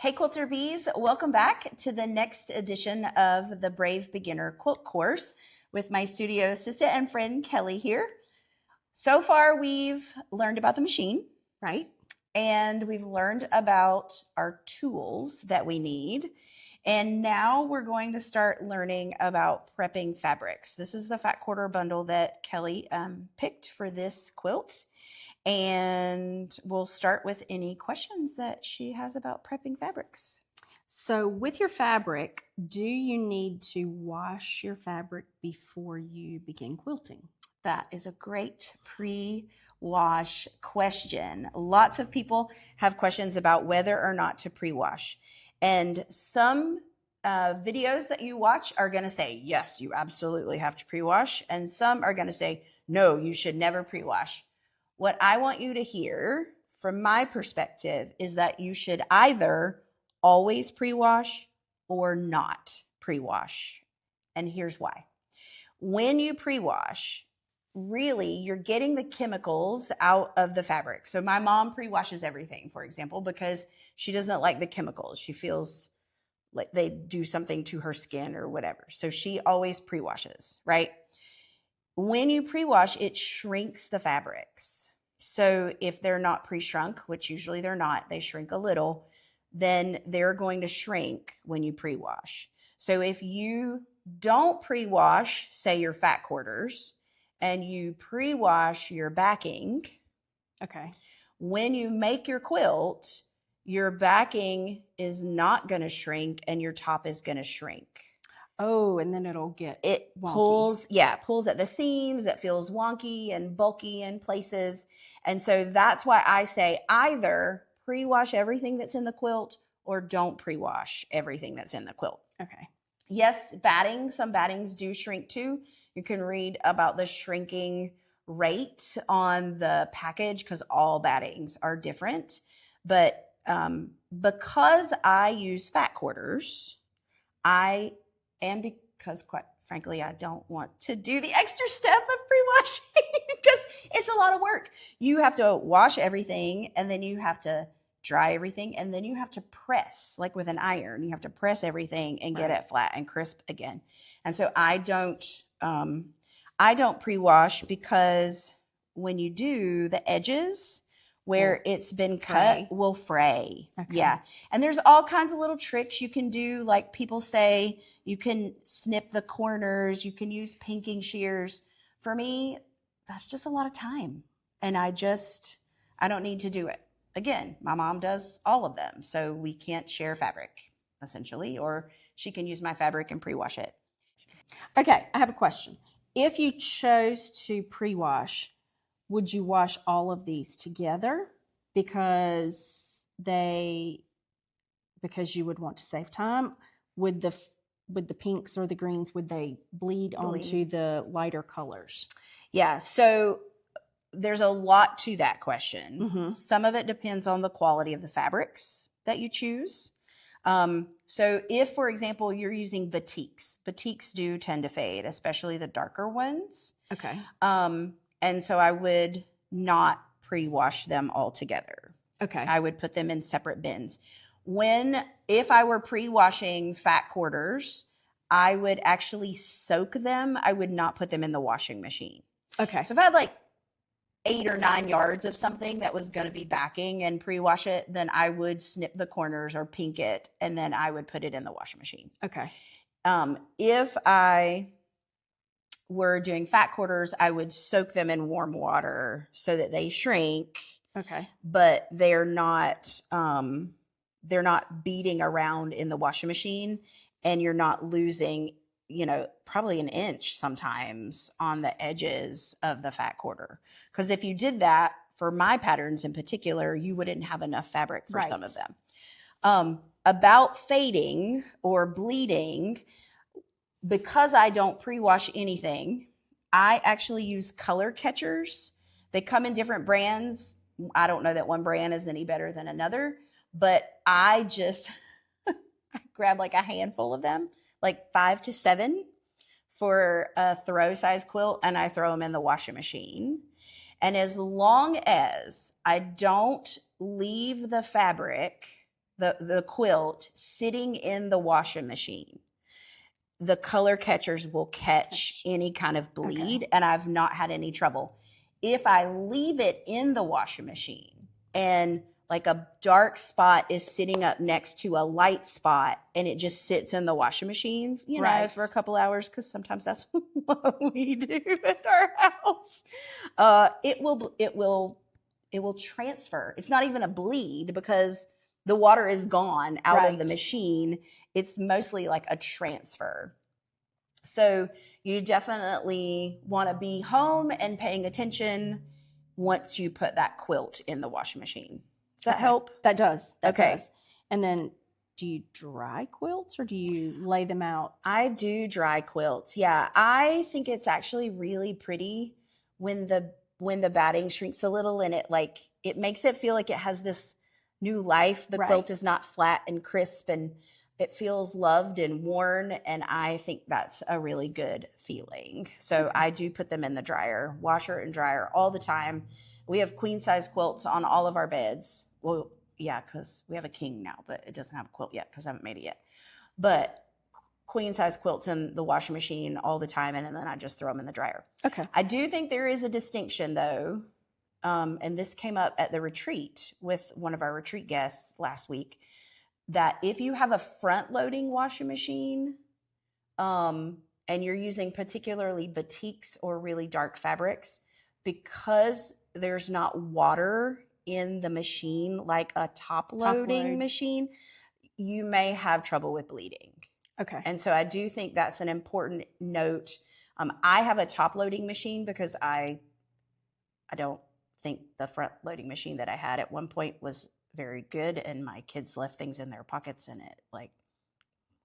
Hey Quilter Bees, welcome back to the next edition of the Brave Beginner Quilt Course with my studio assistant and friend Kelly here. So far we've learned about the machine, right? And we've learned about our tools that we need. And now we're going to start learning about prepping fabrics. This is the fat quarter bundle that Kelly picked for this quilt. And we'll start with any questions that she has about prepping fabrics. So with your fabric, do you need to wash your fabric before you begin quilting? That is a great pre-wash question. Lots of people have questions about whether or not to pre-wash. And some videos that you watch are going to say, yes, you absolutely have to pre-wash. And some are going to say, no, you should never pre-wash. What I want you to hear from my perspective is that you should either always pre-wash or not pre-wash. And here's why. When you pre-wash, really you're getting the chemicals out of the fabric. So my mom pre-washes everything, for example, because she doesn't like the chemicals. She feels like they do something to her skin or whatever. So she always pre-washes, right? When you pre-wash, it shrinks the fabrics. So if they're not pre-shrunk, which usually they're not, they shrink a little, then they're going to shrink when you pre-wash. So if you don't pre-wash, say your fat quarters, and you pre-wash your backing, okay, when you make your quilt, your backing is not going to shrink and your top is going to shrink. Oh, and then it'll get wonky. Pulls at the seams. It feels wonky and bulky in places. And so that's why I say either pre-wash everything that's in the quilt or don't pre-wash everything that's in the quilt. Okay. Yes, batting. Some battings do shrink too. You can read about the shrinking rate on the package because all battings are different. But because I use fat quarters, and because quite frankly, I don't want to do the extra step of pre-washing because it's a lot of work. You have to wash everything and then you have to dry everything and then you have to press like with an iron. You have to press everything and get it flat and crisp again. And so I don't pre-wash because when you do, the edges where it's been cut will fray. Okay. Yeah. And there's all kinds of little tricks you can do. Like people say you can snip the corners, you can use pinking shears. For me, that's just a lot of time. And I don't need to do it. Again, my mom does all of them. So we can't share fabric essentially, or she can use my fabric and pre-wash it. Okay. I have a question. If you chose to pre-wash, would you wash all of these together because you would want to save time? Would the pinks or the greens, would they bleed onto the lighter colors? Yeah, so there's a lot to that question. Mm-hmm. Some of it depends on the quality of the fabrics that you choose. So if, for example, you're using batiks do tend to fade, especially the darker ones. Okay. And so I would not pre-wash them all together. Okay. I would put them in separate bins. If I were pre-washing fat quarters, I would actually soak them. I would not put them in the washing machine. Okay. So if I had like 8 or 9 yards of something that was going to be backing and pre-wash it, then I would snip the corners or pink it, and then I would put it in the washing machine. Okay. If I were doing fat quarters, I would soak them in warm water so that they shrink. Okay. But they're not beating around in the washing machine, and you're not losing, probably an inch sometimes on the edges of the fat quarter. Because if you did that for my patterns in particular, you wouldn't have enough fabric for some of them. About fading or bleeding, because I don't pre-wash anything, I actually use color catchers. They come in different brands. I don't know that one brand is any better than another, but I just grab like a handful of them, like 5 to 7 for a throw size quilt, and I throw them in the washing machine. And as long as I don't leave the fabric the quilt sitting in the washing machine, the color catchers will catch any kind of bleed, and I've not had any trouble. If I leave it in the washing machine and like a dark spot is sitting up next to a light spot and it just sits in the washing machine, you know, for a couple hours, because sometimes that's what we do at our house, it will transfer. It's not even a bleed because the water is gone out of the machine. It's mostly like a transfer. So you definitely want to be home and paying attention once you put that quilt in the washing machine. Does that help? That does. That does. And then do you dry quilts or do you lay them out? I do dry quilts. Yeah. I think it's actually really pretty when the batting shrinks a little and it makes it feel like it has this new life. The quilt is not flat and crisp and it feels loved and worn. And I think that's a really good feeling. So I do put them in the dryer, washer and dryer all the time. We have queen size quilts on all of our beds. Well, yeah, because we have a king now, but it doesn't have a quilt yet because I haven't made it yet. But queen size quilts in the washing machine all the time, and then I just throw them in the dryer. Okay. I do think there is a distinction, though, and this came up at the retreat with one of our retreat guests last week, that if you have a front-loading washing machine and you're using particularly batiks or really dark fabrics, because there's not water in the machine like a top-loading machine, you may have trouble with bleeding. Okay. And so I do think that's an important note. I have a top-loading machine because I don't think the front-loading machine that I had at one point was very good, and my kids left things in their pockets and it like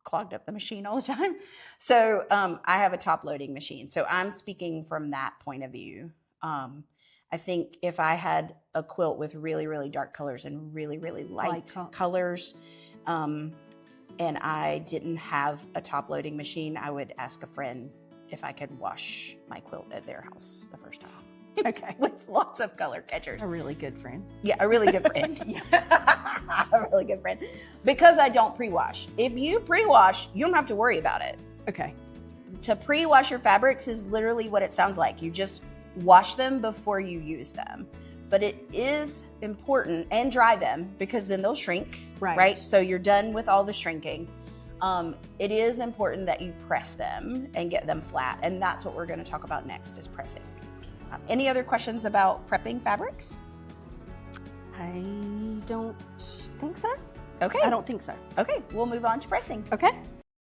clogged up the machine all the time. So I have a top-loading machine. So I'm speaking from that point of view. I think if I had a quilt with really, really dark colors and really, really light colors, and I didn't have a top-loading machine, I would ask a friend if I could wash my quilt at their house the first time. Okay. With lots of color catchers. A really good friend. Yeah, a really good friend. A really good friend. Because I don't pre-wash. If you pre-wash, you don't have to worry about it. Okay. To pre-wash your fabrics is literally what it sounds like. You just wash them before you use them. But it is important, and dry them, because then they'll shrink, right? So you're done with all the shrinking. It is important that you press them and get them flat, and that's what we're going to talk about next, is pressing. Any other questions about prepping fabrics? I don't think so. Okay. I don't think so. Okay, we'll move on to pressing. Okay.